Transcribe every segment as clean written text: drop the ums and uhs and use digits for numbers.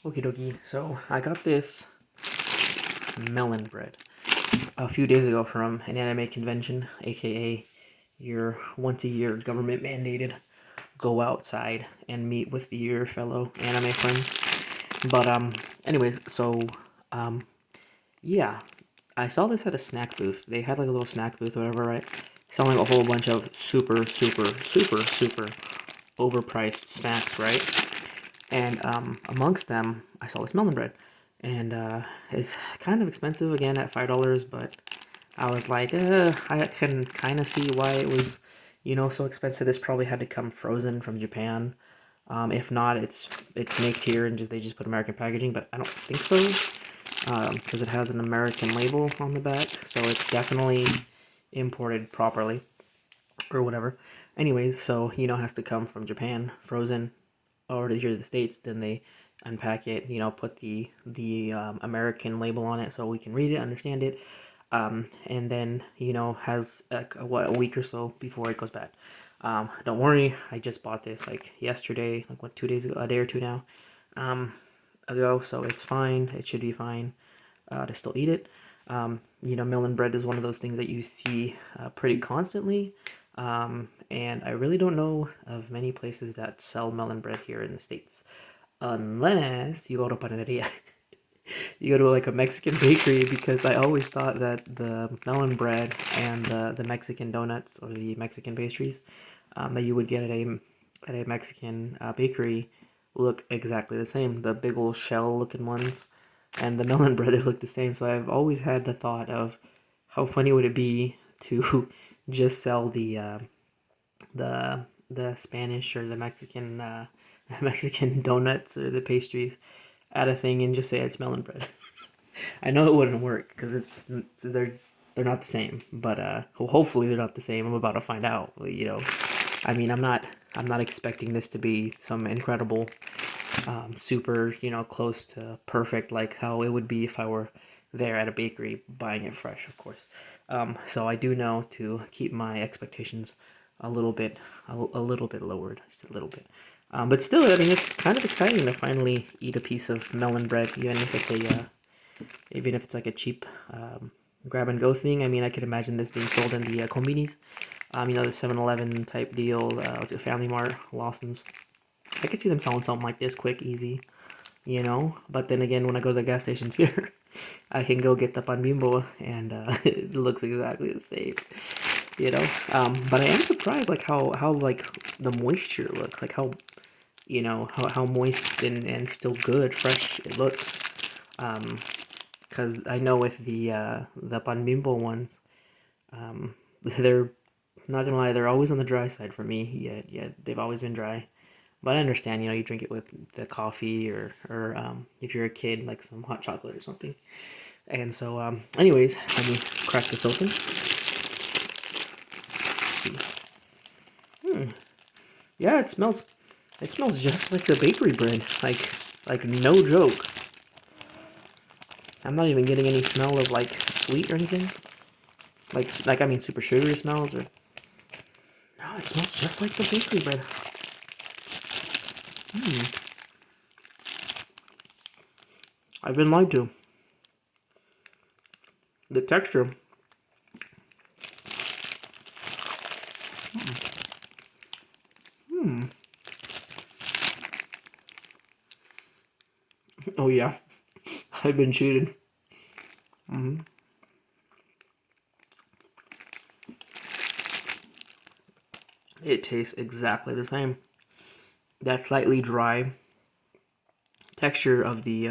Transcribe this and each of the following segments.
Okie dokie. So I got this melon bread a few days ago from an anime convention, aka your once a year government mandated go outside and meet with your fellow anime friends. But anyways, so um, yeah, I saw this at a snack booth. They had like a little snack booth, or whatever, right? Selling a whole bunch of super overpriced snacks, right? And amongst them, I saw this melon bread, and it's kind of expensive again at $5. But I was like, I can kind of see why it was, so expensive. This probably had to come frozen from Japan. If not, it's made here and they just put American packaging. But I don't think so, because it has an American label on the back, so it's definitely imported properly or whatever. Anyways, so it has to come from Japan, frozen, over to here to the States. Then they unpack it, put the American label on it so we can read it, understand it, and then has a week or so before it goes bad. Don't worry, I just bought this like yesterday, like what, 2 days ago, a day or two now, ago, so it's fine. It should be fine to still eat it. Melon bread is one of those things that you see pretty constantly. And I really don't know of many places that sell melon bread here in the States. Unless you go to panaderia. You go to like a Mexican bakery, because I always thought that the melon bread and the Mexican donuts or the Mexican pastries that you would get at a Mexican bakery look exactly the same. The big old shell looking ones and the melon bread, they look the same. So I've always had the thought of how funny would it be to just sell the Spanish or the Mexican Mexican donuts or the pastries at a thing and just say it's melon bread. I know it wouldn't work because they're not the same, but hopefully they're not the same. I'm about to find out. I mean, I'm not expecting this to be some incredible, super, close to perfect, like how it would be if I were there at a bakery buying it fresh, of course. So I do know to keep my expectations a little bit lowered, just a little bit. But still, I mean, it's kind of exciting to finally eat a piece of melon bread, even if it's like a cheap grab and go thing. I mean, I could imagine this being sold in the convenies, the 7-Eleven type deal, what's it, Family Mart, Lawson's. I could see them selling something like this, quick, easy, But then again, when I go to the gas stations here, I can go get the pan bimbo, and it looks exactly the same, But I am surprised, like how like the moisture looks, like how moist and still good, fresh it looks. Because I know with the pan bimbo ones, they're not gonna lie, they're always on the dry side for me. Yeah, they've always been dry. But I understand, you drink it with the coffee, or if you're a kid, like some hot chocolate or something. And so, anyways, let me crack this open. Yeah, it smells. It smells just like the bakery bread. Like no joke. I'm not even getting any smell of like sweet or anything. Like I mean, super sugary smells, or no, it smells just like the bakery bread. I've been lied to. The texture. Oh yeah, I've been cheated. It tastes exactly the same. That slightly dry texture of the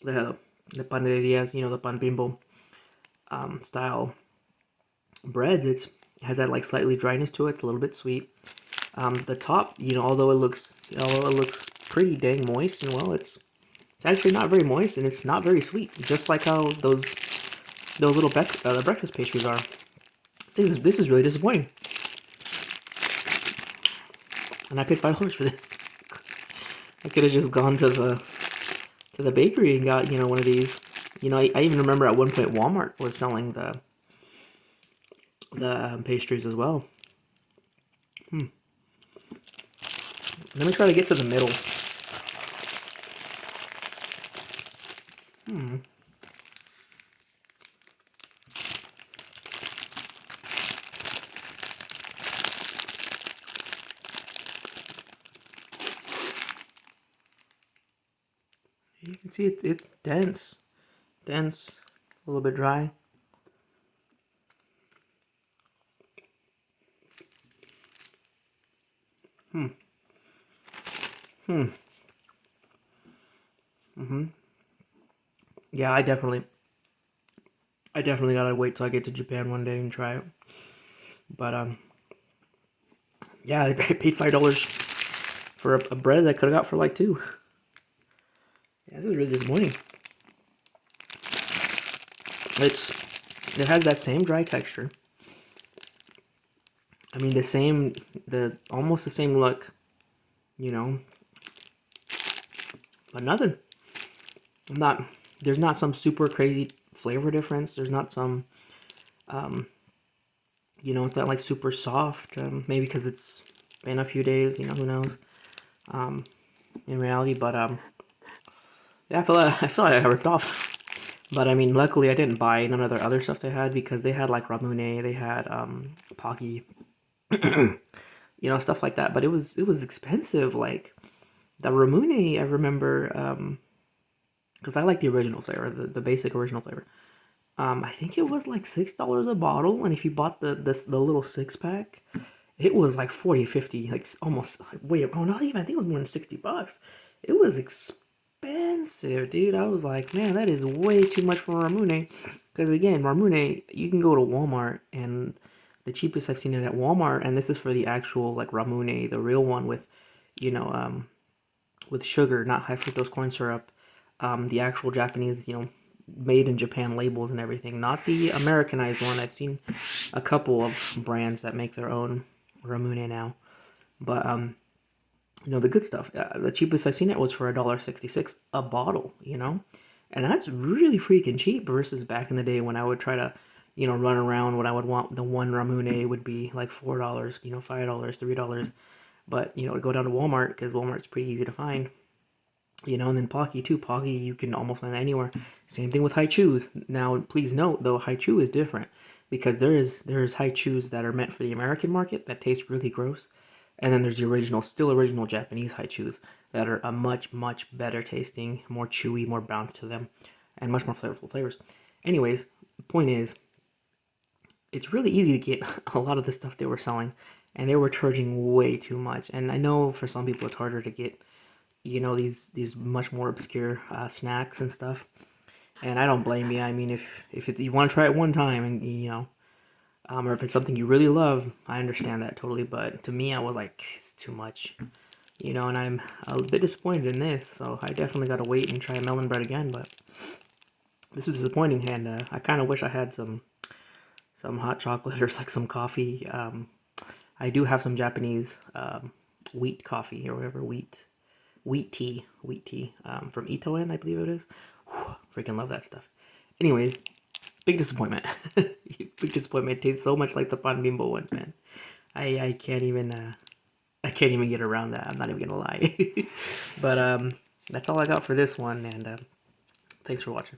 the panaderias, the pan bimbo style breads. It has that like slightly dryness to it, a little bit sweet. The top, although it looks pretty dang moist, and well, it's actually not very moist, and it's not very sweet. Just like how those little the breakfast pastries are. This is really disappointing. And I paid $5 for this. I could have just gone to the bakery and got one of these. I even remember at one point Walmart was selling the pastries as well. Let me try to get to the middle. You can see it's dense, a little bit dry. Hmm. Hmm. Mm-hmm. Yeah, I definitely gotta wait till I get to Japan one day and try it. But yeah, I paid $5 for a bread that I could have got for like two. Yeah, this is really disappointing. It's it has that same dry texture. I mean, the almost the same look, you know, but nothing. I'm not. There's not some super crazy flavor difference. There's not some, it's not like super soft. Maybe because it's been a few days. Who knows? In reality, but yeah, I feel like I got ripped off. But I mean, luckily I didn't buy none of their other stuff they had because they had like ramune, they had pocky, stuff like that. But it was expensive. Like the ramune, I remember because I like the original flavor, the basic original flavor. I think it was like $6 a bottle, and if you bought the little 6 pack, it was like 40, 50, like almost wait, oh not even, I think it was more than $60. It was expensive, dude. I was like, man, that is way too much for Ramune. Because again, Ramune, you can go to Walmart and the cheapest I've seen it at Walmart, and this is for the actual like Ramune, the real one you know, um, with sugar, not high fructose corn syrup. The actual Japanese, made in Japan labels and everything, not the Americanized one. I've seen a couple of brands that make their own Ramune now, but the good stuff. The cheapest I've seen it was for $1.66 a bottle. And that's really freaking cheap versus back in the day when I would try to, run around. When I would want the one Ramune would be like $4, $5, $3. But go down to Walmart because Walmart's pretty easy to find. And then Pocky too. Pocky you can almost find anywhere. Same thing with Haichus. Now, please note though, Haichu is different because there is Haichus that are meant for the American market that taste really gross, and then there's the still original Japanese Haichus that are a much much better tasting, more chewy, more bounce to them, and much more flavorful flavors. Anyways, the point is, it's really easy to get a lot of the stuff they were selling, and they were charging way too much. And I know for some people it's harder to get these much more obscure snacks and stuff, and I don't blame you. I mean, if you want to try it one time and or if it's something you really love, I understand that totally. But to me, I was like, it's too much, and I'm a bit disappointed in this. So I definitely got to wait and try melon bread again. But this was disappointing, and I kind of wish I had some hot chocolate or like some coffee. I do have some Japanese wheat coffee or whatever wheat tea from Itoen, I believe it is. Whew, freaking love that stuff. Anyways, big disappointment. Big disappointment. It tastes so much like the Pan Bimbo ones, man. I can't even get around that. I'm not even gonna lie. But that's all I got for this one, and thanks for watching.